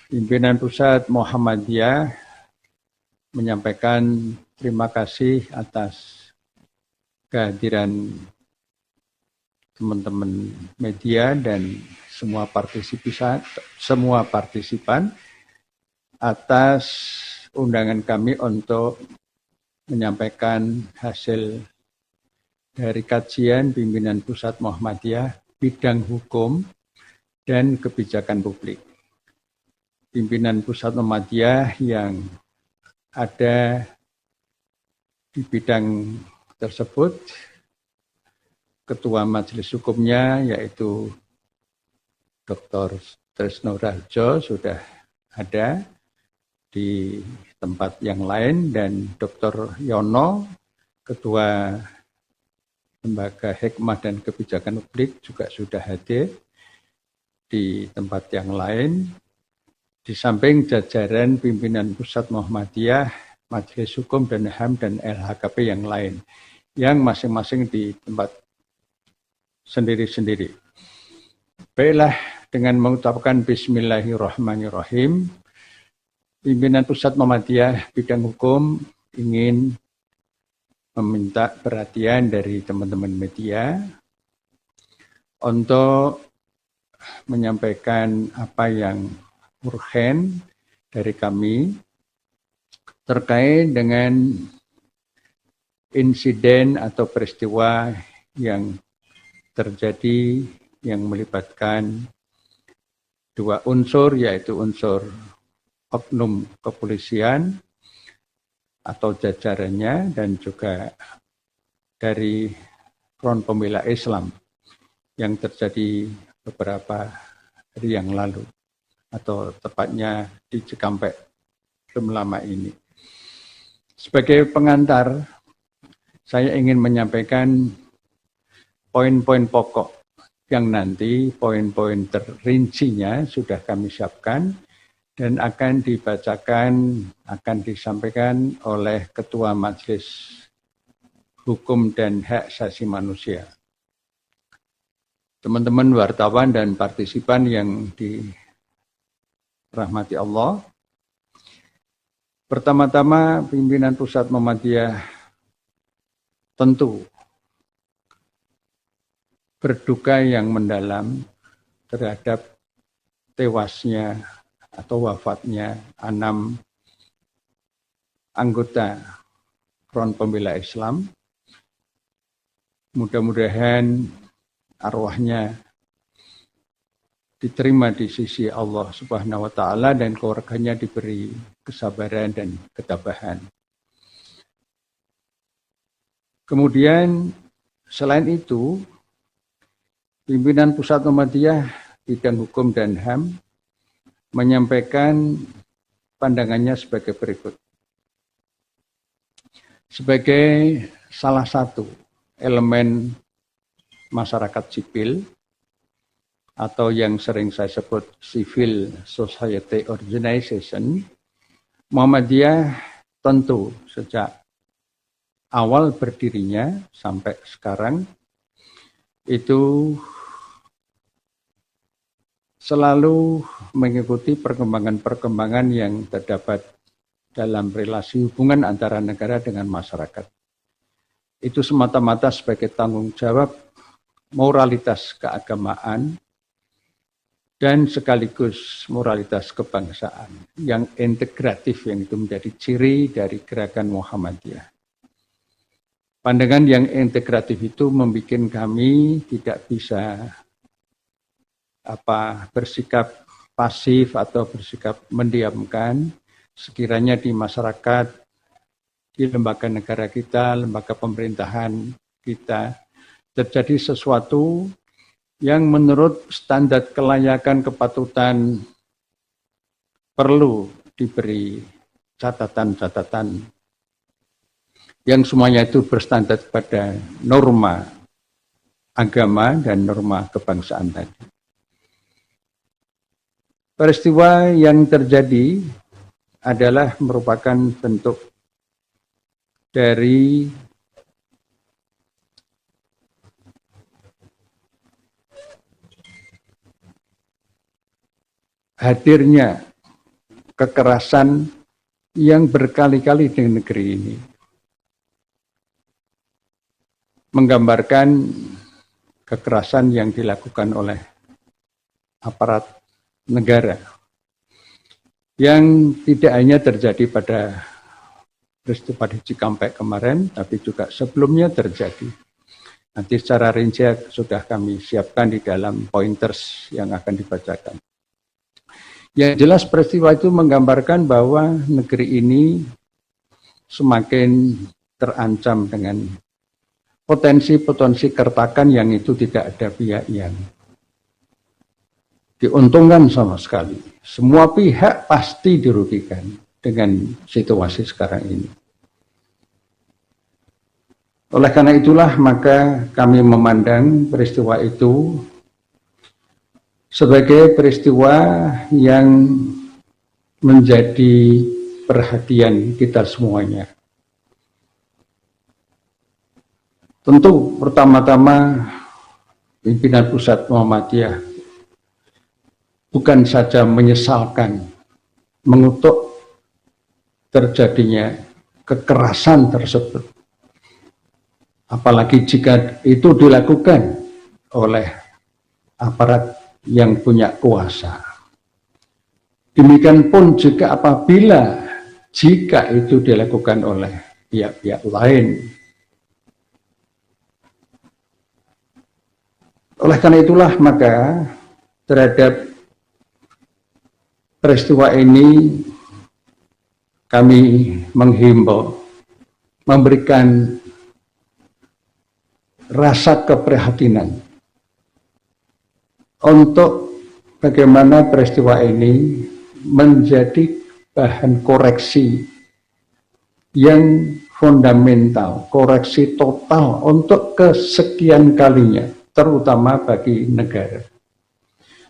Pimpinan Pusat Muhammadiyah menyampaikan terima kasih atas kehadiran teman-teman media dan semua partisipan atas undangan kami untuk menyampaikan hasil dari kajian Pimpinan Pusat Muhammadiyah bidang hukum dan kebijakan publik. Pimpinan Pusat Muhammadiyah yang ada di bidang tersebut, Ketua Majelis Hukumnya yaitu Dr. Tresno Raharjo sudah ada di tempat yang lain, dan Dr. Yono, Ketua Lembaga Hikmah dan Kebijakan Publik juga sudah hadir di tempat yang lain. Di samping jajaran pimpinan Pusat Muhammadiyah, Majelis Hukum dan HAM dan LHKP yang lain, yang masing-masing di tempat sendiri-sendiri. Baiklah, dengan mengucapkan Bismillahirrahmanirrahim, Pimpinan Pusat Muhammadiyah bidang hukum ingin meminta perhatian dari teman-teman media untuk menyampaikan apa yang urgen dari kami terkait dengan insiden atau peristiwa yang terjadi yang melibatkan dua unsur, yaitu unsur oknum kepolisian atau jajarannya dan juga dari Front Pembela Islam yang terjadi beberapa hari yang lalu, atau tepatnya di Cikampek belum lama ini. Sebagai pengantar, saya ingin menyampaikan poin-poin pokok yang nanti poin-poin terincinya sudah kami siapkan dan akan dibacakan, akan disampaikan oleh Ketua Majelis Hukum dan Hak Asasi Manusia. Teman-teman wartawan dan partisipan yang dirahmati Allah, pertama-tama Pimpinan Pusat Muhammadiyah tentu berduka yang mendalam terhadap tewasnya atau wafatnya 6 anggota Front Pembela Islam. Mudah-mudahan arwahnya diterima di sisi Allah Subhanahu wa Ta'ala dan keluarganya diberi kesabaran dan ketabahan. Kemudian selain itu, Pimpinan Pusat Muhammadiyah bidang hukum dan HAM menyampaikan pandangannya sebagai berikut. Sebagai salah satu elemen masyarakat sipil atau yang sering saya sebut civil society organization, Muhammadiyah tentu sejak awal berdirinya sampai sekarang itu selalu mengikuti perkembangan-perkembangan yang terdapat dalam relasi hubungan antara negara dengan masyarakat. Itu semata-mata sebagai tanggung jawab moralitas keagamaan dan sekaligus moralitas kebangsaan yang integratif, yang itu menjadi ciri dari gerakan Muhammadiyah. Pandangan yang integratif itu membuat kami tidak bisa bersikap pasif atau bersikap mendiamkan sekiranya di masyarakat, di lembaga negara kita, lembaga pemerintahan kita terjadi sesuatu yang menurut standar kelayakan kepatutan perlu diberi catatan-catatan yang semuanya itu berstandar pada norma agama dan norma kebangsaan tadi. Peristiwa yang terjadi adalah merupakan bentuk dari hadirnya kekerasan yang berkali-kali di negeri ini. Menggambarkan kekerasan yang dilakukan oleh aparat negara yang tidak hanya terjadi pada peristiwa di Cikampek kemarin, tapi juga sebelumnya terjadi. Nanti secara rinci sudah kami siapkan di dalam pointers yang akan dibacakan. Yang jelas peristiwa itu menggambarkan bahwa negeri ini semakin terancam dengan potensi-potensi kertakan yang itu tidak ada pihak yang diuntungkan sama sekali. Semua pihak pasti dirugikan dengan situasi sekarang ini. Oleh karena itulah maka kami memandang peristiwa itu sebagai peristiwa yang menjadi perhatian kita semuanya. Tentu pertama-tama pimpinan Pusat Muhammadiyah bukan saja menyesalkan, mengutuk terjadinya kekerasan tersebut. Apalagi jika itu dilakukan oleh aparat yang punya kuasa. Demikian pun juga apabila jika itu dilakukan oleh pihak-pihak lain. Oleh karena itulah maka terhadap peristiwa ini kami menghimbau, memberikan rasa keprihatinan untuk bagaimana peristiwa ini menjadi bahan koreksi yang fundamental, koreksi total untuk kesekian kalinya, terutama bagi negara.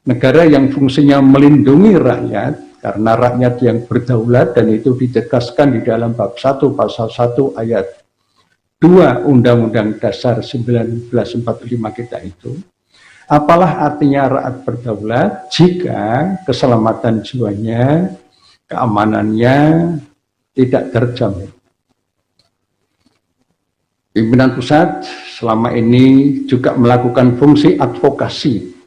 Negara yang fungsinya melindungi rakyat, karena rakyat yang berdaulat, dan itu ditegaskan di dalam bab 1 pasal 1 ayat 2 Undang-Undang Dasar 1945 kita itu. Apalah artinya rakyat berdaulat jika keselamatan jiwanya, keamanannya tidak terjamin. Pimpinan pusat selama ini juga melakukan fungsi advokasi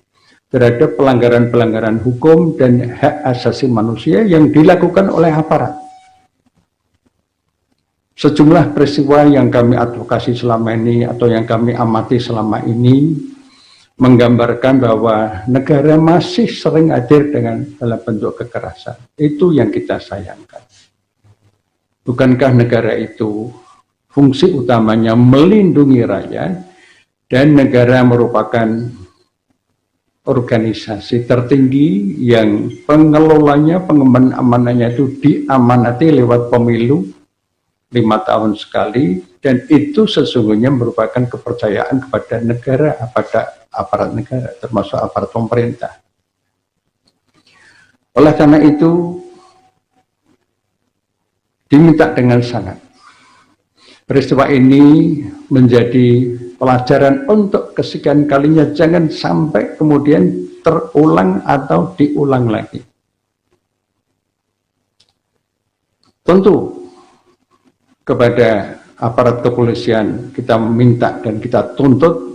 terhadap pelanggaran-pelanggaran hukum dan hak asasi manusia yang dilakukan oleh aparat. Sejumlah peristiwa yang kami advokasi selama ini atau yang kami amati selama ini menggambarkan bahwa negara masih sering hadir dalam bentuk kekerasan. Itu yang kita sayangkan. Bukankah negara itu fungsi utamanya melindungi rakyat, dan negara merupakan organisasi tertinggi yang pengelolanya, pengemban amanahnya itu diamanati lewat pemilu 5 tahun sekali, dan itu sesungguhnya merupakan kepercayaan kepada negara, pada aparat negara, termasuk aparat pemerintah. Oleh karena itu, diminta dengan sangat peristiwa ini menjadi pelajaran untuk kesekian kalinya, jangan sampai kemudian terulang atau diulang lagi. Tentu kepada aparat kepolisian kita minta dan kita tuntut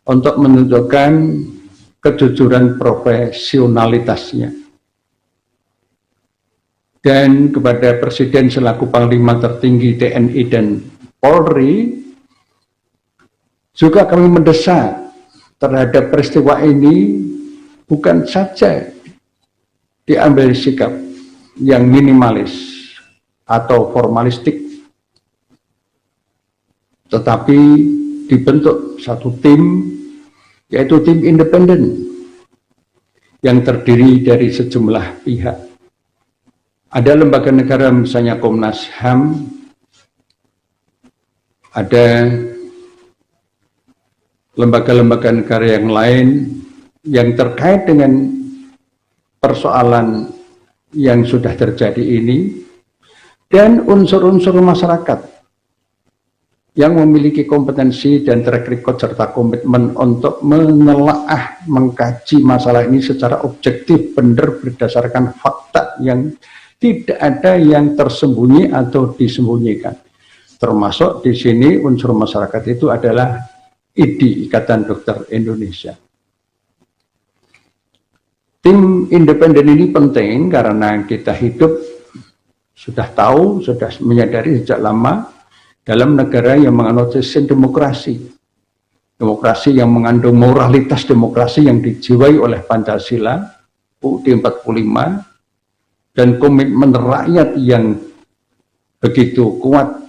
untuk menunjukkan kejujuran profesionalitasnya. Dan kepada Presiden selaku Panglima tertinggi TNI dan Polri, juga kami mendesak terhadap peristiwa ini bukan saja diambil sikap yang minimalis atau formalistik, tetapi dibentuk satu tim, yaitu tim independen yang terdiri dari sejumlah pihak. Ada lembaga negara misalnya Komnas HAM, ada lembaga-lembaga negara yang lain yang terkait dengan persoalan yang sudah terjadi ini, dan unsur-unsur masyarakat yang memiliki kompetensi dan track record serta komitmen untuk menelaah, mengkaji masalah ini secara objektif, benar, berdasarkan fakta yang Tidak ada yang tersembunyi atau disembunyikan. Termasuk di sini unsur masyarakat itu adalah IDI, Ikatan Dokter Indonesia. Tim independen ini penting karena kita hidup sudah tahu, sudah menyadari sejak lama dalam negara yang menganut sistem demokrasi. Demokrasi yang mengandung moralitas demokrasi yang dijiwai oleh Pancasila, UUD 45, dan komitmen rakyat yang begitu kuat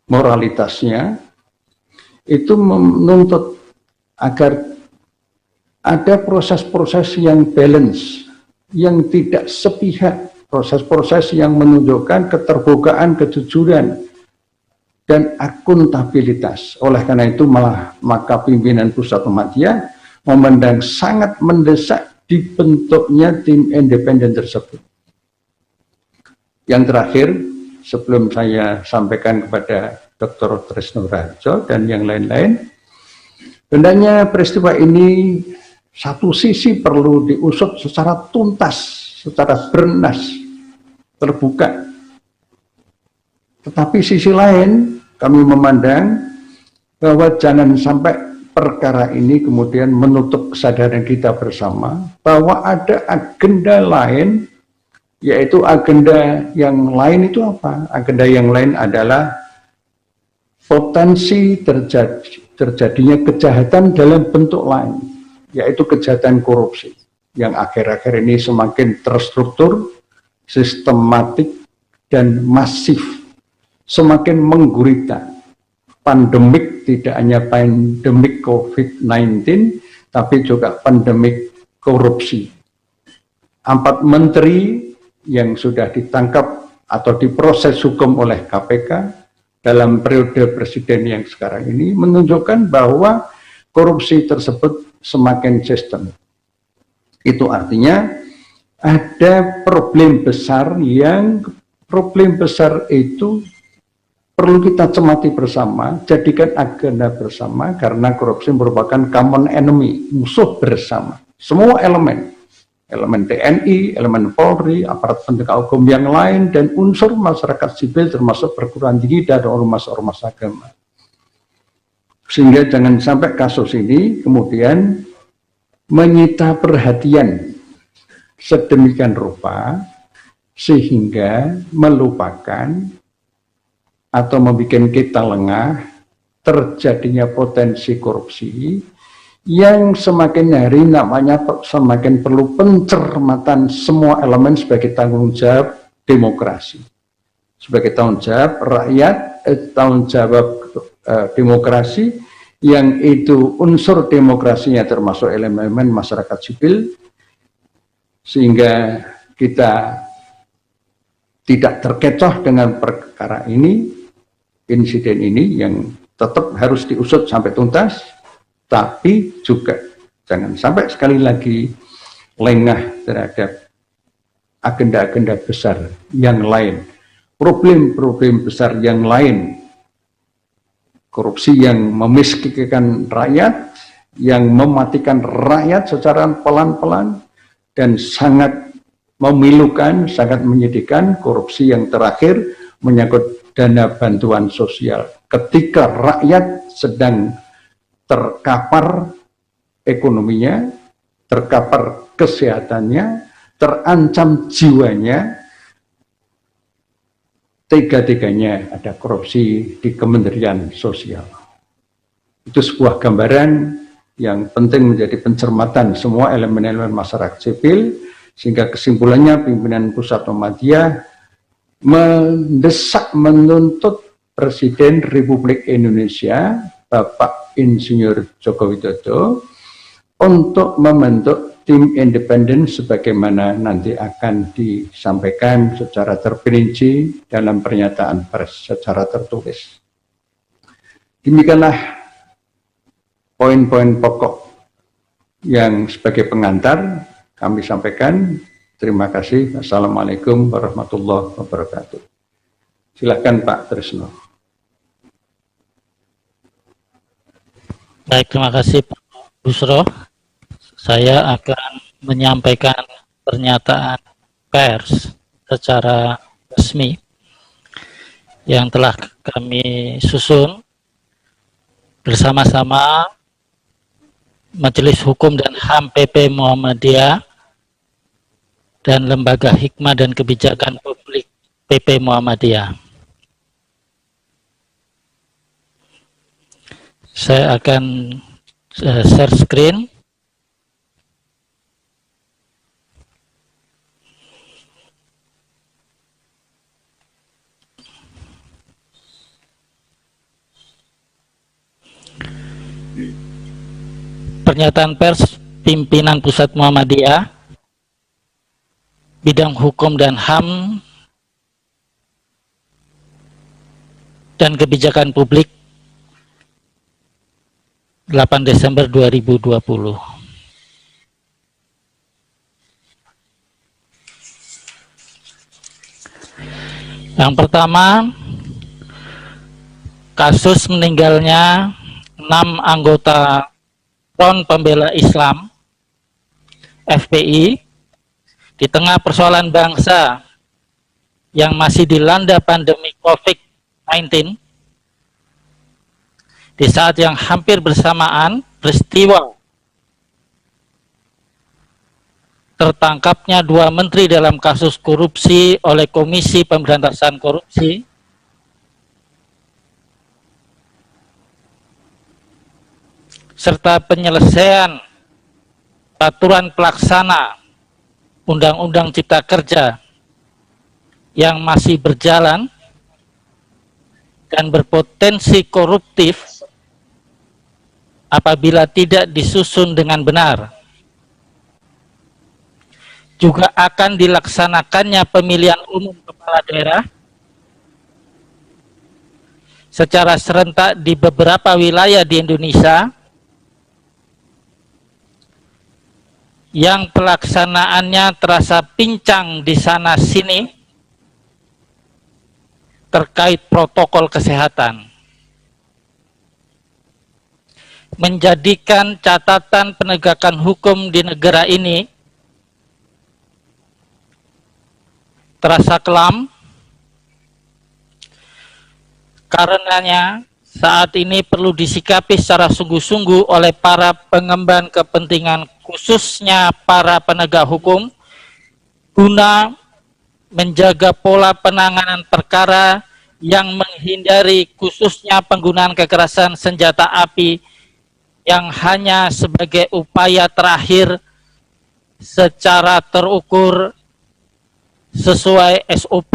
moralitasnya, itu menuntut agar ada proses-proses yang balance, yang tidak sepihak, proses-proses yang menunjukkan keterbukaan, kejujuran, dan akuntabilitas. Oleh karena itu maka pimpinan Pusat Muhammadiyah memandang sangat mendesak dibentuknya tim independen tersebut. Yang terakhir, sebelum saya sampaikan kepada Dr. Tresno Raharjo dan yang lain-lain, hendaknya peristiwa ini satu sisi perlu diusut secara tuntas, secara bernas, terbuka. Tetapi sisi lain, kami memandang bahwa jangan sampai perkara ini kemudian menutup kesadaran kita bersama bahwa ada agenda lain, yaitu agenda yang lain itu apa? Agenda yang lain adalah potensi terjadinya kejahatan dalam bentuk lain, yaitu kejahatan korupsi, yang akhir-akhir ini semakin terstruktur, sistematik, dan masif, semakin menggurita. Pandemik tidak hanya pandemik COVID-19, tapi juga pandemik korupsi. 4 menteri yang sudah ditangkap atau diproses hukum oleh KPK dalam periode presiden yang sekarang ini menunjukkan bahwa korupsi tersebut semakin sistem. Itu artinya ada problem besar itu perlu kita cermati bersama, jadikan agenda bersama, karena korupsi merupakan common enemy, musuh bersama. Semua elemen TNI, elemen Polri, aparat penegak hukum yang lain, dan unsur masyarakat sipil termasuk perguruan tinggi dan ormas-ormas agama. Sehingga jangan sampai kasus ini kemudian menyita perhatian sedemikian rupa sehingga melupakan atau membuat kita lengah terjadinya potensi korupsi yang semakin hari namanya semakin perlu pencermatan semua elemen sebagai tanggung jawab demokrasi, sebagai tanggung jawab rakyat, tanggung jawab demokrasi, yang itu unsur demokrasinya termasuk elemen masyarakat sipil, sehingga kita tidak terkecoh dengan perkara ini, insiden ini yang tetap harus diusut sampai tuntas, tapi juga jangan sampai sekali lagi lengah terhadap agenda-agenda besar yang lain, problem-problem besar yang lain, korupsi yang memiskinkan rakyat, yang mematikan rakyat secara pelan-pelan, dan sangat memilukan, sangat menyedihkan korupsi yang terakhir menyangkut dana bantuan sosial. Ketika rakyat sedang terkapar ekonominya, terkapar kesehatannya, terancam jiwanya, tega-teganya ada korupsi di Kementerian Sosial. Itu sebuah gambaran yang penting menjadi pencermatan semua elemen-elemen masyarakat sipil, sehingga kesimpulannya pimpinan Pusat Muhammadiyah mendesak, menuntut Presiden Republik Indonesia Bapak Insinyur Joko Widodo untuk membentuk tim independen sebagaimana nanti akan disampaikan secara terperinci dalam pernyataan pers secara tertulis. Demikianlah poin-poin pokok yang sebagai pengantar kami sampaikan. Terima kasih. Assalamualaikum warahmatullahi wabarakatuh. Silakan Pak Tresno. Baik, terima kasih Pak Busro. Saya akan menyampaikan pernyataan pers secara resmi yang telah kami susun bersama-sama Majelis Hukum dan HAM PP Muhammadiyah dan Lembaga Hikmah dan Kebijakan Publik PP Muhammadiyah. Saya akan share screen. Pernyataan pers pimpinan Pusat Muhammadiyah bidang hukum dan HAM dan kebijakan publik 8 Desember 2020. Yang pertama, kasus meninggalnya 6 anggota Front Pembela Islam FPI di tengah persoalan bangsa yang masih dilanda pandemi COVID-19, di saat yang hampir bersamaan peristiwa tertangkapnya 2 menteri dalam kasus korupsi oleh Komisi Pemberantasan Korupsi, serta penyelesaian aturan pelaksana Undang-Undang Cipta Kerja yang masih berjalan dan berpotensi koruptif apabila tidak disusun dengan benar. Juga akan dilaksanakannya pemilihan umum kepala daerah secara serentak di beberapa wilayah di Indonesia yang pelaksanaannya terasa pincang di sana sini terkait protokol kesehatan, menjadikan catatan penegakan hukum di negara ini terasa kelam. Karenanya saat ini perlu disikapi secara sungguh-sungguh oleh para pengemban kepentingan, khususnya para penegak hukum, guna menjaga pola penanganan perkara yang menghindari khususnya penggunaan kekerasan senjata api yang hanya sebagai upaya terakhir secara terukur, sesuai SOP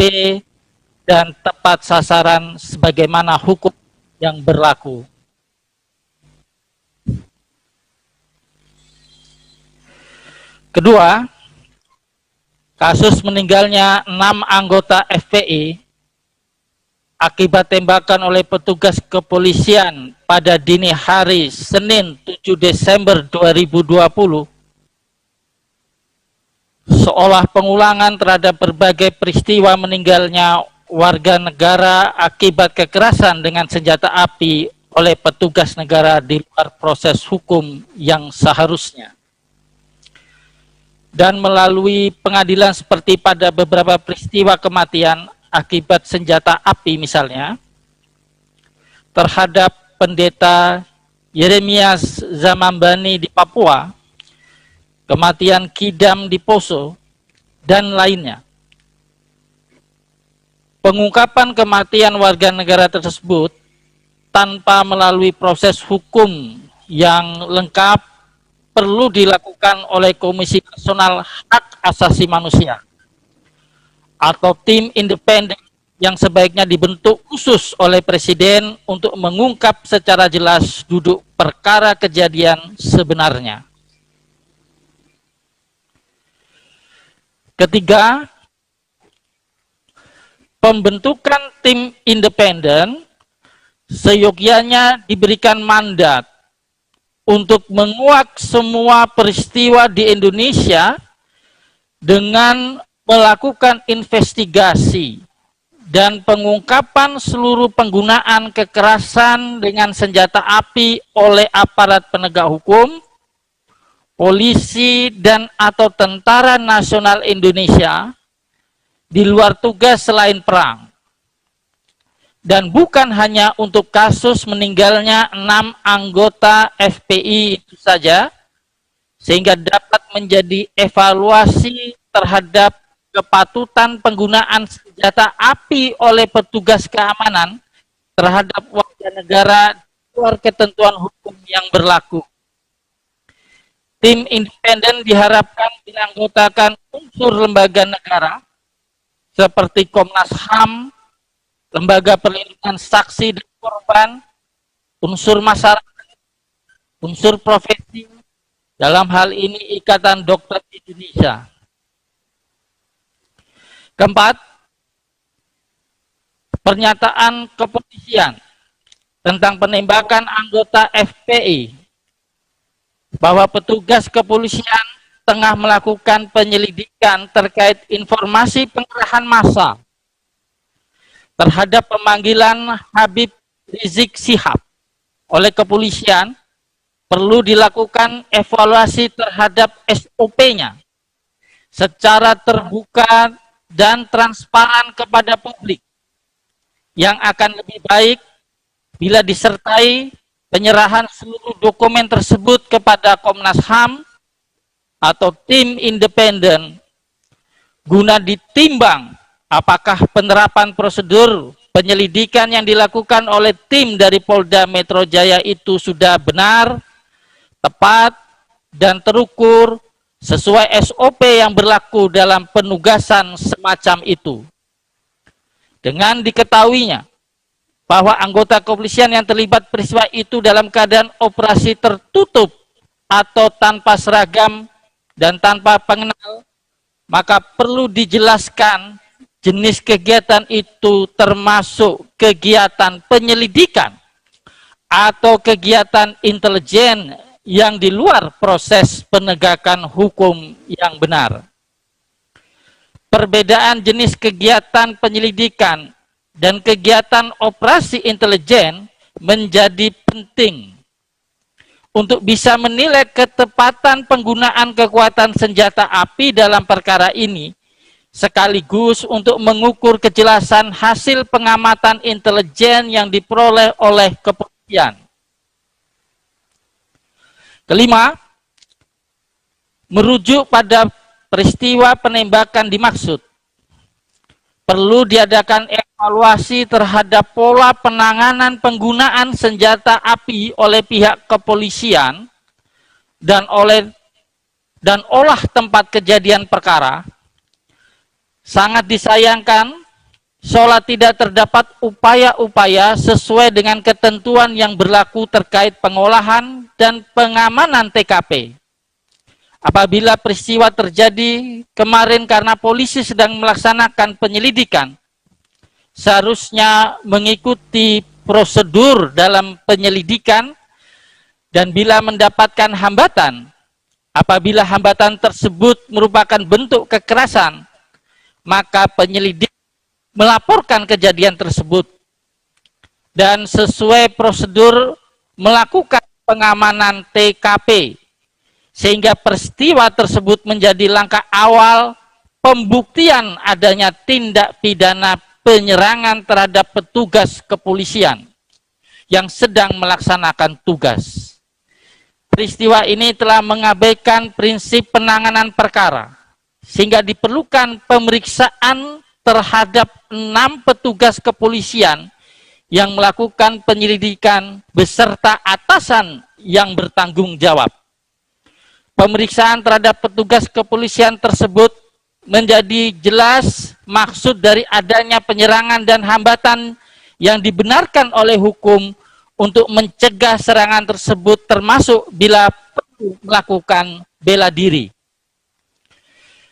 dan tepat sasaran sebagaimana hukum yang berlaku. Kedua, kasus meninggalnya 6 anggota FPI akibat tembakan oleh petugas kepolisian pada dini hari Senin 7 Desember 2020 seolah pengulangan terhadap berbagai peristiwa meninggalnya warga negara akibat kekerasan dengan senjata api oleh petugas negara di luar proses hukum yang seharusnya. Dan melalui pengadilan seperti pada beberapa peristiwa kematian akibat senjata api misalnya, terhadap pendeta Yeremias Zamambani di Papua, kematian Kidam di Poso, dan lainnya. Pengungkapan kematian warga negara tersebut tanpa melalui proses hukum yang lengkap perlu dilakukan oleh Komisi Nasional Hak Asasi Manusia atau tim independen yang sebaiknya dibentuk khusus oleh Presiden untuk mengungkap secara jelas duduk perkara kejadian sebenarnya. Ketiga, pembentukan tim independen seyogyanya diberikan mandat untuk menguak semua peristiwa di Indonesia dengan melakukan investigasi dan pengungkapan seluruh penggunaan kekerasan dengan senjata api oleh aparat penegak hukum, polisi dan atau Tentara Nasional Indonesia di luar tugas selain perang. Dan bukan hanya untuk kasus meninggalnya 6 anggota FPI itu saja, sehingga dapat menjadi evaluasi terhadap kepatutan penggunaan senjata api oleh petugas keamanan terhadap warga negara di luar ketentuan hukum yang berlaku. Tim independen diharapkan dianggotakan unsur lembaga negara seperti Komnas HAM, Lembaga Perlindungan Saksi dan Korban, unsur masyarakat, unsur profesi, dalam hal ini Ikatan Dokter Indonesia. Keempat, pernyataan kepolisian tentang penembakan anggota FPI bahwa petugas kepolisian tengah melakukan penyelidikan terkait informasi pengerahan massa terhadap pemanggilan Habib Rizik Syihab oleh kepolisian, perlu dilakukan evaluasi terhadap SOP-nya secara terbuka dan transparan kepada publik, yang akan lebih baik bila disertai penyerahan seluruh dokumen tersebut kepada Komnas HAM atau tim independen guna ditimbang apakah penerapan prosedur penyelidikan yang dilakukan oleh tim dari Polda Metro Jaya itu sudah benar, tepat, dan terukur sesuai SOP yang berlaku dalam penugasan semacam itu. Dengan diketahuinya bahwa anggota kepolisian yang terlibat peristiwa itu dalam keadaan operasi tertutup atau tanpa seragam dan tanpa pengenal, maka perlu dijelaskan jenis kegiatan itu termasuk kegiatan penyelidikan atau kegiatan intelijen yang di luar proses penegakan hukum yang benar. Perbedaan jenis kegiatan penyelidikan dan kegiatan operasi intelijen menjadi penting untuk bisa menilai ketepatan penggunaan kekuatan senjata api dalam perkara ini, sekaligus untuk mengukur kejelasan hasil pengamatan intelijen yang diperoleh oleh kepolisian. Kelima, merujuk pada peristiwa penembakan dimaksud, perlu diadakan evaluasi terhadap pola penanganan penggunaan senjata api oleh pihak kepolisian dan olah tempat kejadian perkara. Sangat disayangkan, seolah tidak terdapat upaya-upaya sesuai dengan ketentuan yang berlaku terkait pengolahan dan pengamanan TKP. Apabila peristiwa terjadi kemarin karena polisi sedang melaksanakan penyelidikan, seharusnya mengikuti prosedur dalam penyelidikan, dan bila mendapatkan hambatan, apabila hambatan tersebut merupakan bentuk kekerasan, maka penyelidik melaporkan kejadian tersebut dan sesuai prosedur melakukan pengamanan TKP, sehingga peristiwa tersebut menjadi langkah awal pembuktian adanya tindak pidana penyerangan terhadap petugas kepolisian yang sedang melaksanakan tugas. Peristiwa ini telah mengabaikan prinsip penanganan perkara, sehingga diperlukan pemeriksaan terhadap 6 petugas kepolisian yang melakukan penyelidikan beserta atasan yang bertanggung jawab. Pemeriksaan terhadap petugas kepolisian tersebut menjadi jelas maksud dari adanya penyerangan dan hambatan yang dibenarkan oleh hukum untuk mencegah serangan tersebut, termasuk bila perlu melakukan bela diri.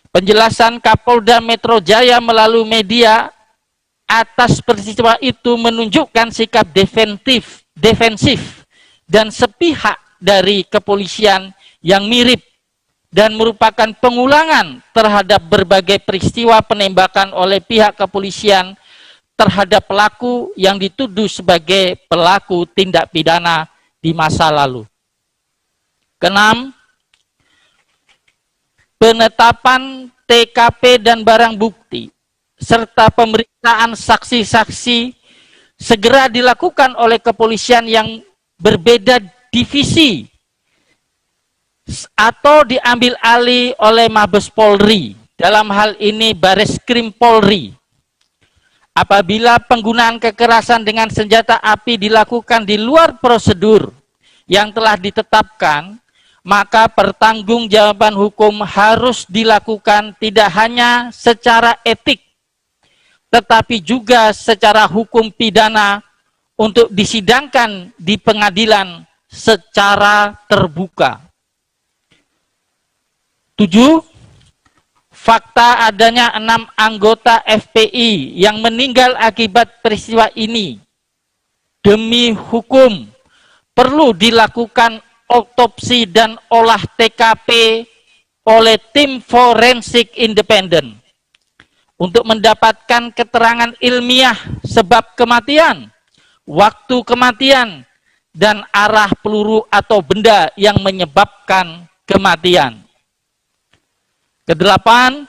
Penjelasan Kapolda Metro Jaya melalui media atas peristiwa itu menunjukkan sikap defensif dan sepihak dari kepolisian yang mirip dan merupakan pengulangan terhadap berbagai peristiwa penembakan oleh pihak kepolisian terhadap pelaku yang dituduh sebagai pelaku tindak pidana di masa lalu. Keenam, penetapan TKP dan barang bukti serta pemeriksaan saksi-saksi segera dilakukan oleh kepolisian yang berbeda divisi atau diambil alih oleh Mabes Polri, dalam hal ini Bareskrim Polri. Apabila penggunaan kekerasan dengan senjata api dilakukan di luar prosedur yang telah ditetapkan, maka pertanggungjawaban hukum harus dilakukan tidak hanya secara etik, tetapi juga secara hukum pidana untuk disidangkan di pengadilan secara terbuka. 7. Fakta adanya 6 anggota FPI yang meninggal akibat peristiwa ini. Demi hukum, perlu dilakukan otopsi dan olah TKP oleh tim forensik independen untuk mendapatkan keterangan ilmiah sebab kematian, waktu kematian, dan arah peluru atau benda yang menyebabkan kematian. Kedelapan,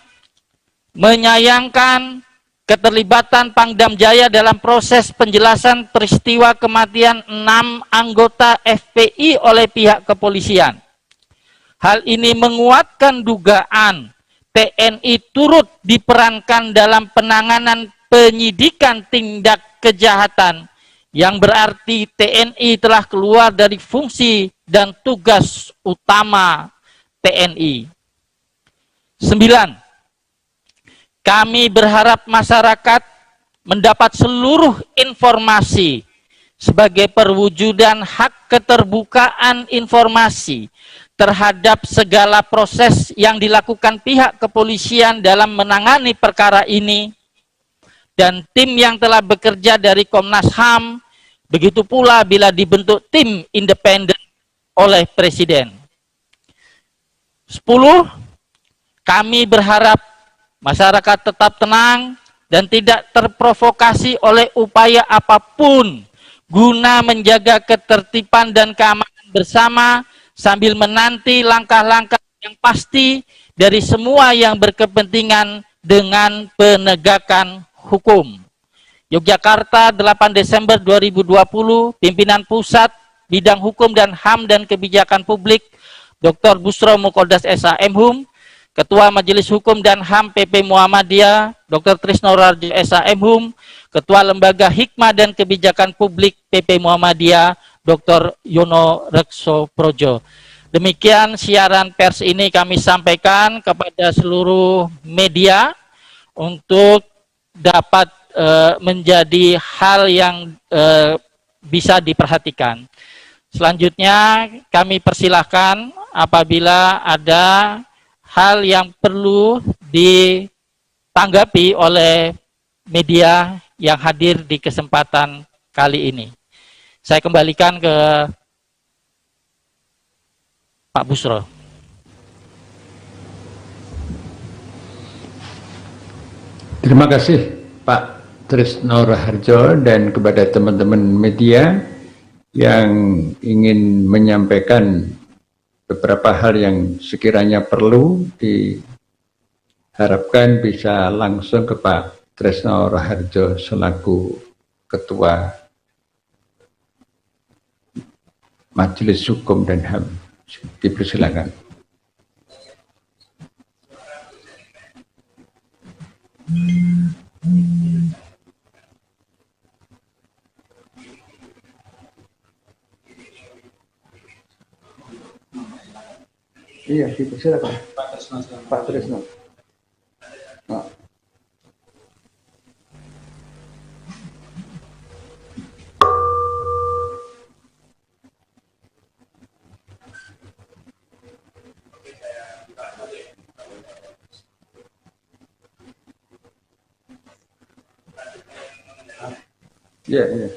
menyayangkan keterlibatan Pangdam Jaya dalam proses penjelasan peristiwa kematian 6 anggota FPI oleh pihak kepolisian. Hal ini menguatkan dugaan TNI turut diperankan dalam penanganan penyidikan tindak kejahatan, yang berarti TNI telah keluar dari fungsi dan tugas utama TNI. 9. Kami berharap masyarakat mendapat seluruh informasi sebagai perwujudan hak keterbukaan informasi terhadap segala proses yang dilakukan pihak kepolisian dalam menangani perkara ini, dan tim yang telah bekerja dari Komnas HAM, begitu pula bila dibentuk tim independen oleh Presiden. 10. Kami berharap masyarakat tetap tenang dan tidak terprovokasi oleh upaya apapun guna menjaga ketertiban dan keamanan bersama, sambil menanti langkah-langkah yang pasti dari semua yang berkepentingan dengan penegakan hukum. Yogyakarta, 8 Desember 2020, Pimpinan Pusat Bidang Hukum dan HAM dan Kebijakan Publik, Dr. Busro Mukodas SH.M. Hum, Ketua Majelis Hukum dan HAM PP Muhammadiyah, Dr. Trisno Rarjo SH.M. Hum, Ketua Lembaga Hikmah dan Kebijakan Publik PP Muhammadiyah, Dr. Yono Rekso Projo. Demikian siaran pers ini kami sampaikan kepada seluruh media untuk dapat menjadi hal yang bisa diperhatikan. Selanjutnya kami persilahkan apabila ada hal yang perlu ditanggapi oleh media yang hadir di kesempatan kali ini. Saya kembalikan ke Pak Busro. Terima kasih Pak Trisno Raharjo dan kepada teman-teman media yang ingin menyampaikan beberapa hal yang sekiranya perlu, diharapkan bisa langsung ke Pak Trisno Raharjo selaku Ketua Majelis Hukum dan HAM. Dipersilakan. Iya, dipersilakan. Pak Trisno. Nah. Iya, iya.